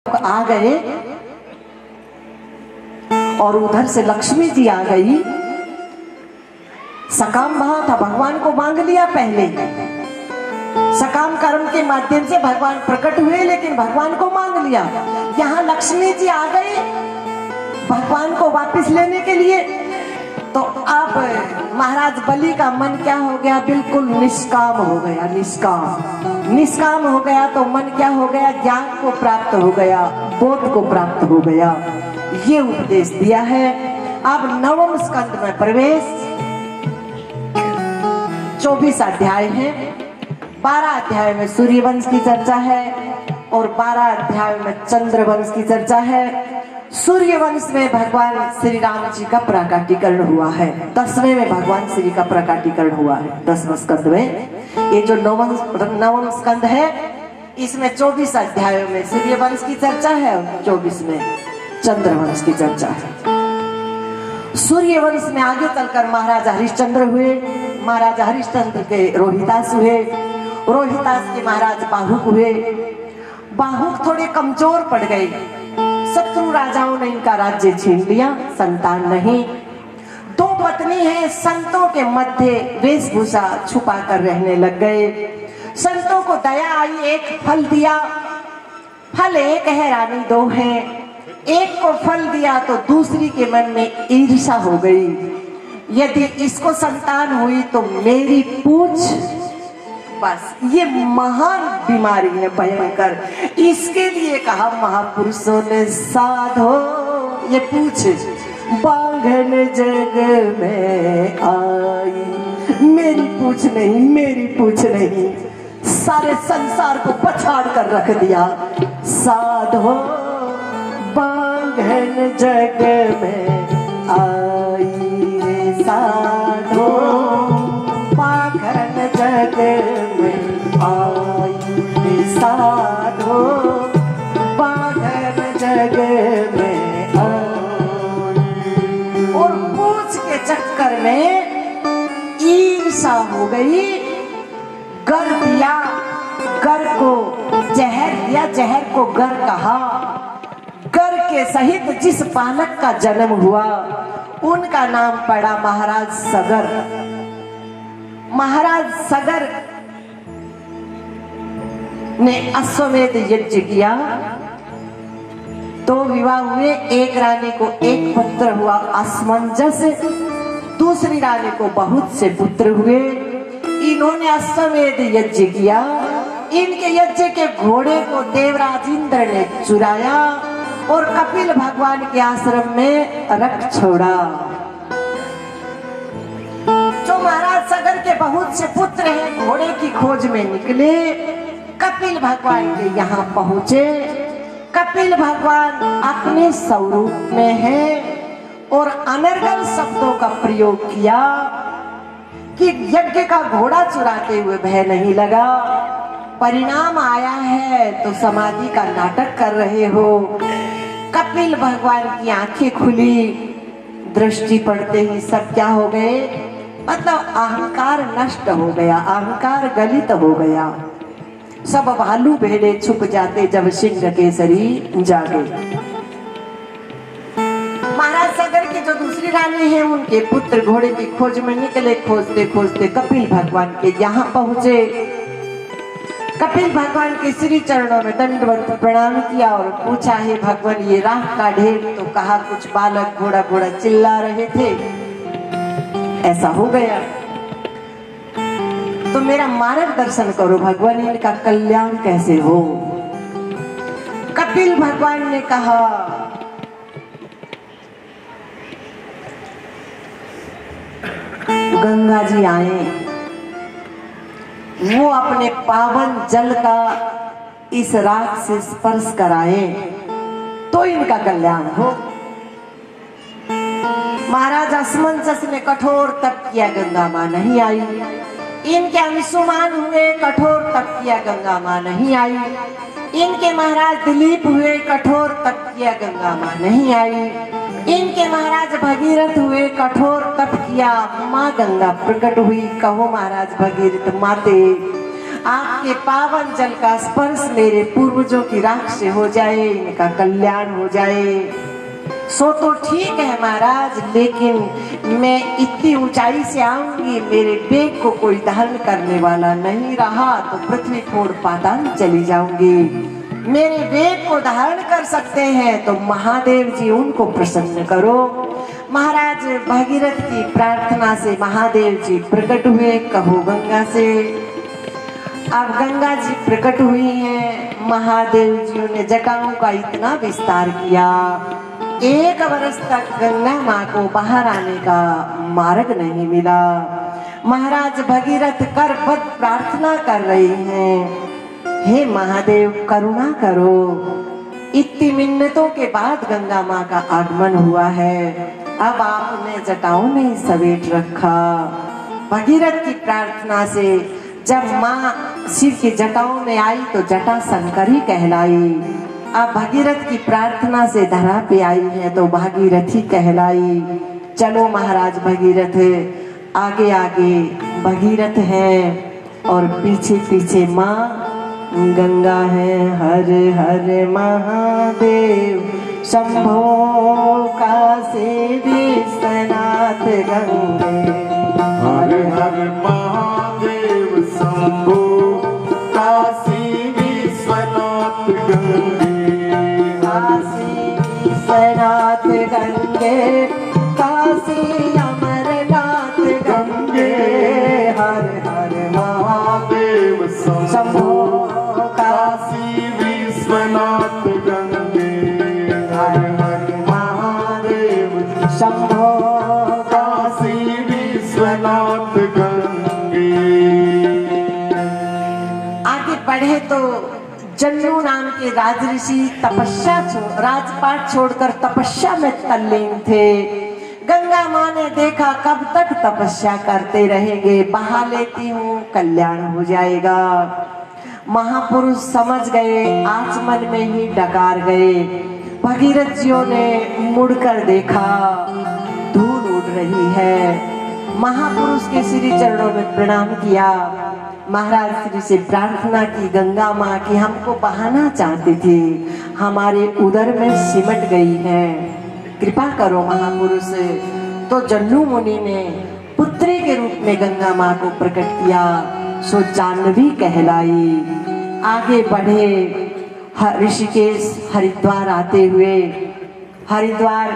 आ गए और उधर से लक्ष्मी जी आ गई। सकाम वहां था, भगवान को मांग लिया पहले। सकाम कर्म के माध्यम से भगवान प्रकट हुए, लेकिन भगवान को मांग लिया। यहाँ लक्ष्मी जी आ गई भगवान को वापस लेने के लिए। तो अब महाराज बलि का मन क्या हो गया? बिल्कुल निष्काम हो गया। निष्काम हो गया तो मन क्या हो गया? ज्ञान को प्राप्त हो गया, बोध को प्राप्त हो गया। ये उपदेश दिया है। अब नवम स्कंद में प्रवेश। 24 अध्याय है। 12 अध्याय में सूर्यवंश की चर्चा है और 12 अध्याय में चंद्रवंश की चर्चा है। सूर्यवंश में भगवान श्री राम जी का प्राकाटीकरण हुआ है। 10वें में भगवान श्री का प्राकाटीकरण हुआ है। 10वें स्कंद में। ये जो नवम स्कंद है, इसमें 24 अध्यायों में सूर्यवंश की चर्चा है और 24 में चंद्रवंश की चर्चा है। सूर्यवंश में आगे चलकर महाराजा हरिश्चंद्र हुए। महाराजा हरिश्चंद्र के रोहितास हुए। रोहितास के महाराज बाहुक हुए। बाहुक थोड़े कमजोर पड़ गए। शत्रु राजाओं ने इनका राज्य छीन लिया। संतान नहीं। 2 पत्नी है। संतों के मध्य वेशभूषा छुपा कर रहने लग गए। संतों को दया आई, एक फल दिया। फल एक है, रानी 2 है। एक को फल दिया तो दूसरी के मन में ईर्ष्या हो गई। यदि इसको संतान हुई तो मेरी पूछ, बस ये महान बीमारी है, भयंकर। इसके लिए कहा महापुरुषों ने, साधो ये पूछ बांधन जग में आई। मेरी पूछ नहीं, मेरी पूछ नहीं, सारे संसार को पछाड़ कर रख दिया। साधो बांधन जग में आई। साधो बांधन जग में आई। साधो बांधन जग में आई। और पूछ के चक्कर में ईर्ष्या हो गई। गर दिया, गर को जहर दिया, जहर को गर कहा। गर के सहित जिस बालक का जन्म हुआ उनका नाम पड़ा महाराज सगर। महाराज सगर ने अश्वमेध यज्ञ किया। 2 विवाह हुए। एक रानी को एक पुत्र हुआ असमंजस, दूसरी रानी को बहुत से पुत्र हुए। इन्होंने अश्वमेध यज्ञ किया। इनके यज्ञ के घोड़े को देवराज इंद्र ने चुराया और कपिल भगवान के आश्रम में रख छोड़ा। जो महाराज सगर के बहुत से पुत्र हैं, घोड़े की खोज में निकले। कपिल भगवान के यहाँ पहुंचे। कपिल भगवान अपने स्वरूप में है और अनर्गल शब्दों का प्रयोग किया कि यज्ञ का घोड़ा चुराते हुए भय नहीं लगा। परिणाम आया है तो समाधि का नाटक कर रहे हो। कपिल भगवान की आंखें खुली। दृष्टि पड़ते ही सब क्या हो गए? मतलब अहंकार नष्ट हो गया, अहंकार गलित हो गया। सब भालू भेड़े छुप जाते जब सिंह केसरी जागे। महाराज सगर की जो दूसरी रानी है, उनके पुत्र घोड़े की खोज में निकले। खोजते खोजते कपिल भगवान के यहाँ पहुंचे। कपिल भगवान के श्री चरणों में दंडवत प्रणाम किया और पूछा, है भगवान ये राह का ढेर तो कहा कुछ बालक घोड़ा घोड़ा चिल्ला रहे थे, ऐसा हो गया तो मेरा मार्गदर्शन करो भगवान, इनका कल्याण कैसे हो। कपिल भगवान ने कहा, गंगा जी आए, वो अपने पावन जल का इस राख से स्पर्श कराए तो इनका कल्याण हो। महाराज असमंजस ने कठोर तप किया, गंगा मां नहीं आई। इनके अंशुमान हुए, कठोर तप किया, गंगा मां नहीं आई। इनके महाराज दिलीप हुए, कठोर तप किया, गंगा मां नहीं आई। इनके महाराज भगीरथ हुए, कठोर तप किया, माँ गंगा प्रकट हुई। कहो महाराज भगीरथ माते, आपके पावन जल का स्पर्श मेरे पूर्वजों की राख से हो जाए, इनका कल्याण हो जाए। सो तो ठीक है महाराज, लेकिन मैं इतनी ऊंचाई से आऊंगी, मेरे बेग को कोई धारण करने वाला नहीं रहा तो पृथ्वी छोड़ पाताल चली जाऊंगी। मेरे बेग को धारण कर सकते हैं तो महादेव जी उनको प्रसन्न करो। महाराज भगीरथ की प्रार्थना से महादेव जी प्रकट हुए। कहो गंगा से। अब गंगा जी प्रकट हुई हैं। महादेव जी ने जटाओं का इतना विस्तार किया, 1 वर्ष तक गंगा माँ को बाहर आने का मार्ग नहीं मिला। महाराज भगीरथ करबद्ध प्रार्थना कर रही हैं, हे महादेव करुणा करो। इतनी मिन्नतों के बाद गंगा माँ का आगमन हुआ है। अब आपने जटाओं में समेट रखा। भगीरथ की प्रार्थना से जब माँ शिव की जटाओं में आई तो जटा शंकर ही कहलाई। अब भगीरथ की प्रार्थना से धरा पे आई है तो भागीरथी कहलाई। चलो महाराज भगीरथ, आगे आगे भगीरथ है और पीछे पीछे माँ गंगा है। हर हर महादेव शंभो काशी विश्वनाथ गंगे। हर हर महादेव शंभो काशी विश्वनाथ गंगे। काशी विश्वनाथ गंगे, काशी अमरनाथ गंगे। हर हर महादेव शंभो काशी विश्वनाथ गंगे। हर हर महादेव शंभो काशी विश्वनाथ गंगे। आगे बढ़े तो जन्नू नाम के राजऋषि राजपाट छोड़कर तपस्या में तल्लीन थे। गंगा माँ ने देखा कब तक तपस्या करते रहेंगे, बहा लेती हूँ कल्याण हो जाएगा। महापुरुष समझ गए, आचमन में ही डकार गए। भगीरथ जियों ने मुड़कर देखा, धूल उड़ रही है। महापुरुष के श्री चरणों में प्रणाम किया। महाराज श्री से प्रार्थना की, गंगा माँ की हमको बहाना चाहती थी, हमारे उदर में सिमट गई है, कृपा करो महापुरुष। तो जन्नू मुनि ने पुत्री के रूप में गंगा माँ को प्रकट किया, सो जाह्नवी कहलाई। आगे बढ़े ऋषिकेश हरिद्वार आते हुए, हरिद्वार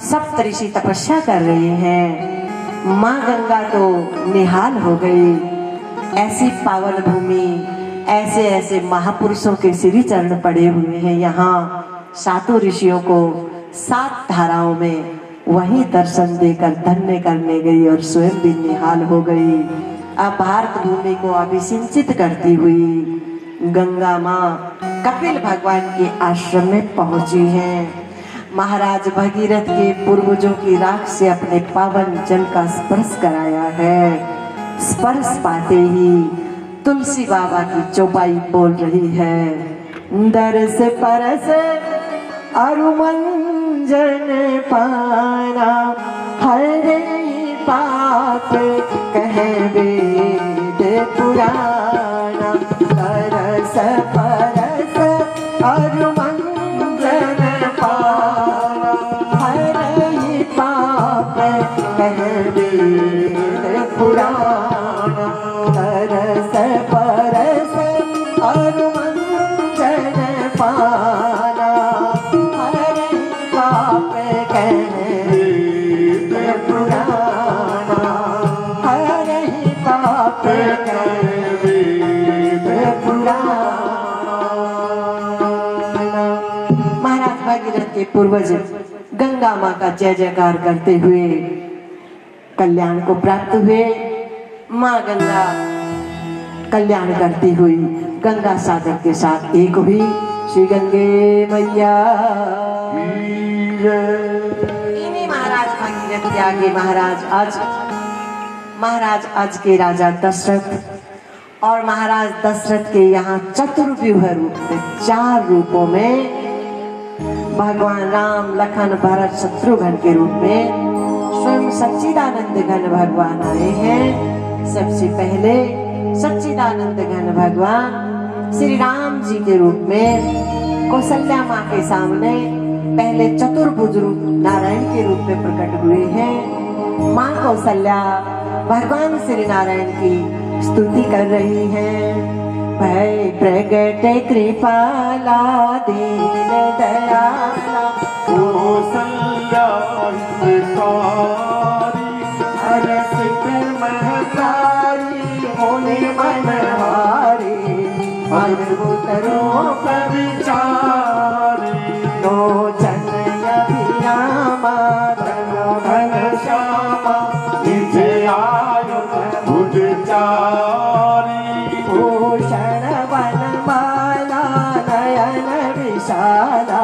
सप्त ऋषि तपस्या कर रहे हैं। माँ गंगा तो निहाल हो गई। ऐसी पावन भूमि, ऐसे ऐसे महापुरुषों के श्री चरण पड़े हुए हैं। यहाँ 7 ऋषियों को 7 धाराओं में वही दर्शन देकर धन्य करने गई और स्वयं भी निहाल हो गई। अब भारत भूमि को अभिसिंचित करती हुई गंगा माँ कपिल भगवान के आश्रम में पहुंची हैं। महाराज भगीरथ के पूर्वजों की राख से अपने पावन जल का स्पर्श कराया है। स्पर्श पाते ही तुलसी बाबा की चौपाई बोल रही है, दरस परस अरुमंजन पाना, हरे पाप कह वेद पुराना। दरस परस अरुमंजन पाना, हरे पाप कह वेद पुराना। दरस परस अरुमंजन पाना, हरे पाप कह वेद पुराना। हरे पाप कह वेद पुराना। महाराज भागीरथ के पूर्वज गंगा माँ का जय जयकार करते हुए कल्याण को प्राप्त हुए। माँ गंगा कल्याण करती हुई गंगा सागर के साथ एक हुई। श्री गंगे मैया। इन्हीं महाराज भागीरथ के आगे महाराज आज के राजा दशरथ और महाराज दशरथ के यहाँ चतुर्व्यूह रूप में 4 रूपों में भगवान राम, लखन, भरत, शत्रुघ्न के रूप में स्वयं सच्चिदानंद घन भगवान आए हैं। सबसे पहले सच्चिदानंद घन भगवान श्री राम जी के रूप में कौशल्या माँ के सामने पहले चतुर्भुज रूप नारायण के रूप में प्रकट हुए हैं। माँ कौशल्या भगवान श्री नारायण की स्तुति कर रही हैं। भय प्रगट कृपाला दीन दयाला कौशल्या हितकारी हरसित महतारी होने मनहारी अद्भुत रूप विचारी लोचन अभिरामा धनो घन श्यामा निज आयु भुज चारी भूषण वनमाला नयन विशाला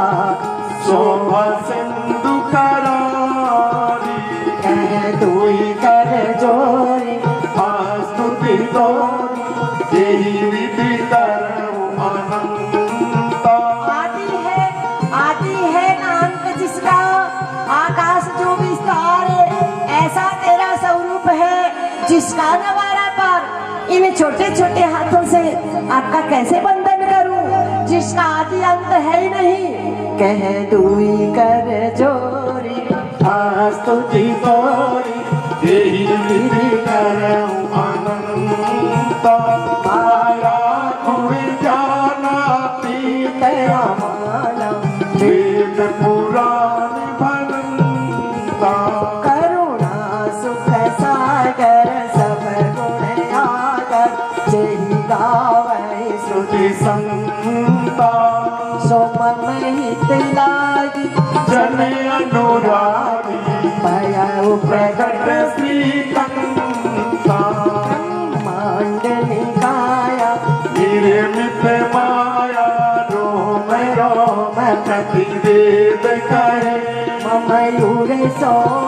शोभा सिंधु करारी कह दुई कर जोरी स्तुति तोरी यही विधि करऊं अनंता। आदि है ना अंत जिसका आकाश जो विस्तार ऐसा तेरा स्वरूप है जिसका नवारा पर इन छोटे छोटे हाथों से आपका कैसे बंधन करूं जिसका आदि अंत है ही नहीं। कह दुई कर जोरी स्तुति तोरी यही विधि करऊं अनंता। माया कोई जानाती तेरा माला वेद पुराण भनता। करुणा सुख सागर सब गुण आगर जही गावै श्रुति संता सो मम हित लागी जन अनुरागी भयउ प्रकट श्रीकंता। ब्रह्मांड निकाया निर्मित माया रोम रोम प्रतिवेद करे मयूर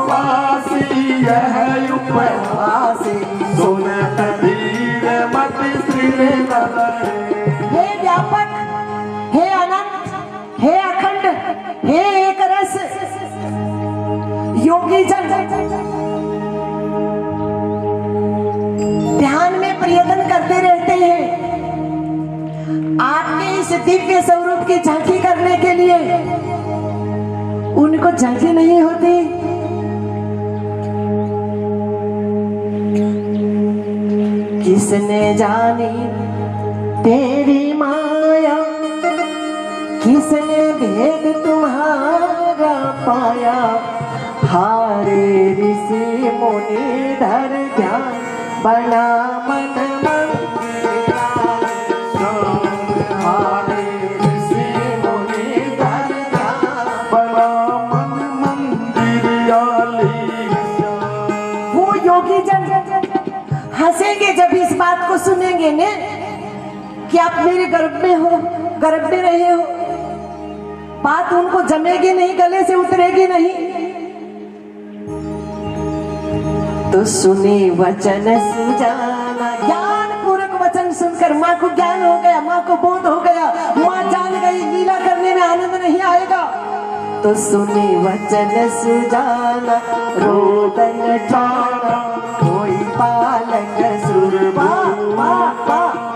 वासी यह उपवासी सुनत धीर मति श्री नरे। हे व्यापक हे अनंत हे अखंड हे एक रस योगी जन ध्यान में प्रयत्न करते रहते हैं आपके इस दिव्य स्वरूप की झांकी करने के लिए। उनको झांकी नहीं होती। किसने जानी तेरी माया किसने भेद तुम्हारा पाया। हारे ऋषि मुनि धर ध्यान बना मन मंदिरा। हारे ऋषि मुनि धर ध्यान बड़ा मन मंदिर आली। वो योगी जन हंसेंगे जब इस बात को सुनेंगे ने कि आप मेरे गर्भ में हो, गर्भ में रहे हो। बात उनको जमेगी नहीं, गले से उतरेगी नहीं। तो सुने वचन सुजाना ज्ञान पूर्वक वचन सुनकर माँ को ज्ञान हो गया, माँ को बोध हो गया, माँ जान गई लीला करने में आनंद नहीं आएगा। तो सुने वचन सुजाना रोदन ठाना कोई पालक सुरबा।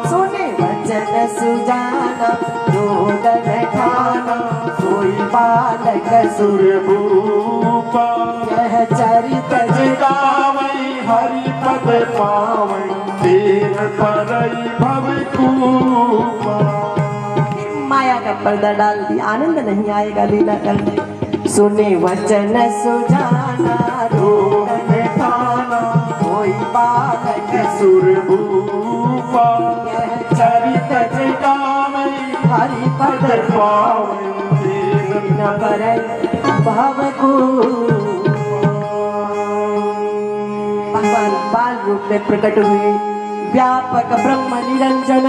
सुने वचन सुजाना रोदन ठाना कोई पालक सुरभूपा यह चरित गावई हरि पद पावई तेन परई भव कूपा। माया का पर्दा डाल दिया, आनंद नहीं आएगा लीला करने। सुने वचन सुजाना रोदन ठाना कोई बालक सुरभूपा यह चरित गावई हरि पद पावई तेन न परई भव भगवान बाल रूप में प्रकट हुए। व्यापक ब्रह्म निरंजन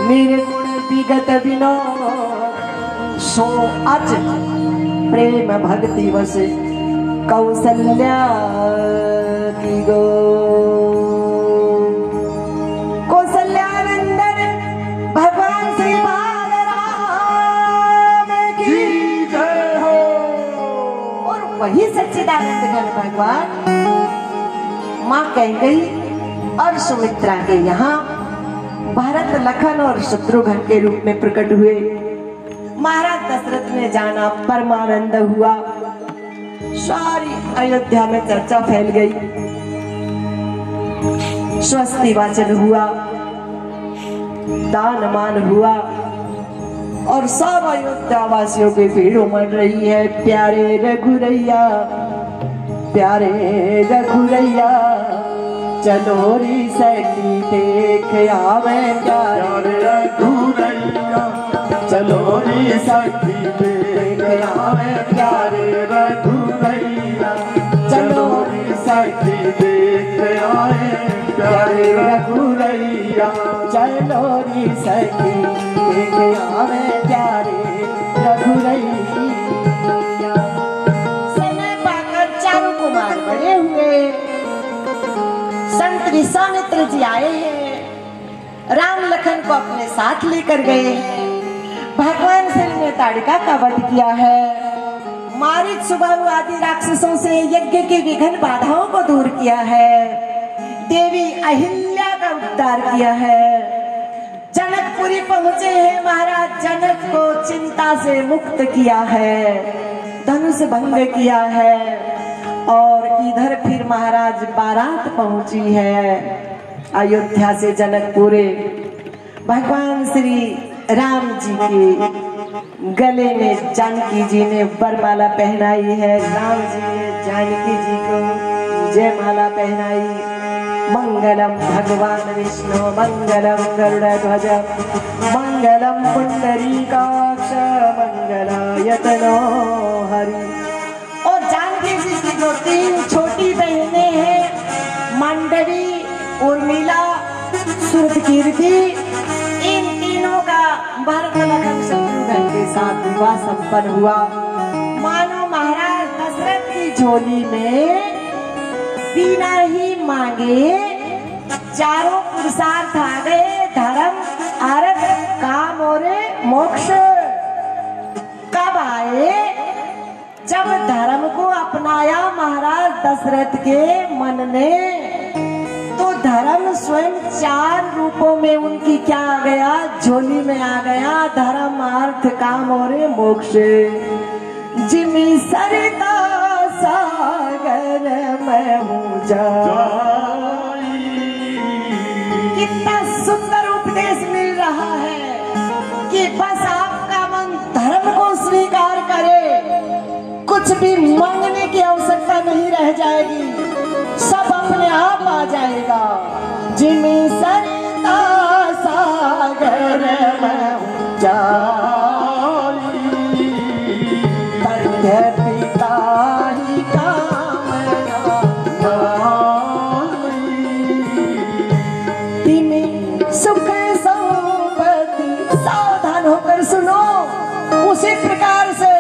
निर्गुण विगत विनोद सो अज प्रेम भक्ति वस कौशल्या की गो। कौशल्यानंदन भगवान श्री बाल राम की जय हो। और वही सच्चिदानंद घन भगवान माँ कह गई और सुमित्रा के यहाँ भरत, लखन और शत्रुघ्न के रूप में प्रकट हुए। महाराज दशरथ ने जाना, परमानंद हुआ। सारी अयोध्या में चर्चा फैल गई, स्वस्ति वाचन हुआ, दान मान हुआ और सब अयोध्या वासियों की भीड़ उमड़ रही है। प्यारे रघुरैया, प्यारे रघुरैया, चलो री सखी देख आवे। प्यारे रघुरैया, चलो री सखी देख आवे। प्यारे रघुरैया, चलो री सखी देख आए। प्यारे रघुरैया, चलो री सखी देख आवे। प्यारे रघुरैया। समय पाकर चारों कुमार बड़े हुए। संत विश्वामित्र जी आए हैं, राम लखन को अपने साथ लेकर गए हैं। भगवान श्री ने ताड़का का वध किया है। मारीच, सुबाहु आदि राक्षसों से यज्ञ की विघ्न बाधाओं को दूर किया है। देवी अहिल्या का उद्धार किया है। जनकपुरी पहुंचे हैं, महाराज जनक को चिंता से मुक्त किया है, धनुष भंग किया है। और इधर फिर महाराज बारात पहुंची है अयोध्या से जनकपुरे। भगवान श्री राम जी के गले में जानकी जी ने वरमाला पहनाई है। राम जी ने जानकी जी को जयमाला पहनाई। मंगलम भगवान विष्णु, मंगलम गरुड़ध्वज, मंगलम पुंडरीकाक्ष, मंगलायतनो हरि। और जानकी जी की जो तीन छोटी बहनें हैं, मांडवी, उर्मिला, सुरकीर्ति, इन तीनों का भरत, लखन, शत्रुघ्न के साथ विवाह संपन्न हुआ। मानो महाराज दशरथ की झोली में बिना ही मांगे चारों पुरुषार्थ आ गए। धर्म, अर्थ, काम और मोक्ष। कब आए? जब धर्म को अपनाया महाराज दशरथ के मन ने, तो धर्म स्वयं चार रूपों में उनकी क्या आ गया? झोली में आ गया। धर्म, अर्थ, काम और मोक्ष। जिमी सरिता सागर में हूँ जाई। कितना सुंदर उपदेश मिल रहा है कि बस आपका मन धर्म को स्वीकार करे, कुछ भी मांगने की आवश्यकता नहीं रह जाएगी, सब अपने आप आ जाएगा। जिमी सरिता सागर में हूँ जाई। पिता ही कामना तिमी सुख संपत्ति। सावधान होकर सुनो। उसी प्रकार से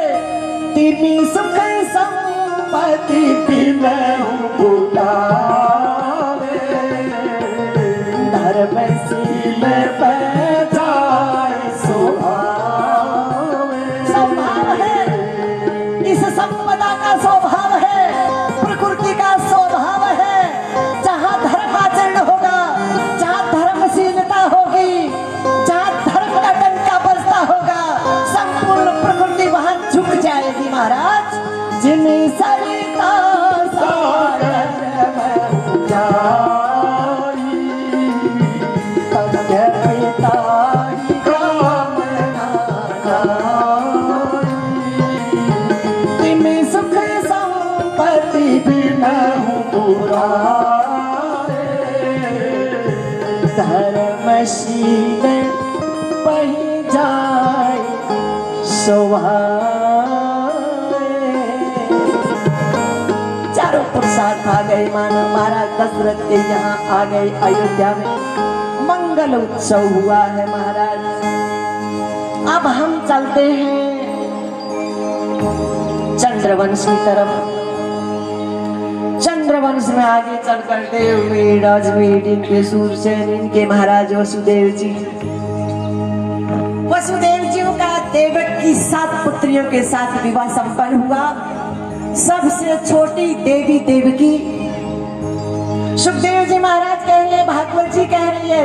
तिमी सुख संपत्ति पुटावे। धर्मशील पैजाए स्वभाव। स्वभाव है, इस संपदा का स्वभाव है, प्रकृति का स्वभाव है। जहाँ धर्म आचरण होगा, जहाँ धर्मशीलता होगी, जहाँ धर्म का डंका बजता होगा, संपूर्ण प्रकृति वहाँ झुक जाएगी महाराज। जिन्हें सरिता सागर में जाई, तब पिता ही कामना तिमी सुख संपत्ति बिना पुराए। धर्मशील पही जाए स्वभाव। चारों पुरुषार्थ आ गए। मानो महाराज दशरथ के यहाँ आ गए अयोध्या में। मंगल उत्सव हुआ है महाराज। अब हम चलते हैं चंद्रवंश की तरफ। चंद्रवंश में आगे चल करते हुए राजवीर, इनके सूरसेन, इनके महाराज वसुदेव जी। वसुदेव जी का देवक की 7 पुत्रियों के साथ विवाह संपन्न हुआ। सबसे छोटी देवी देवकी सुखदेव जी महाराज कह रहे हैं, भागवत जी कह रही है,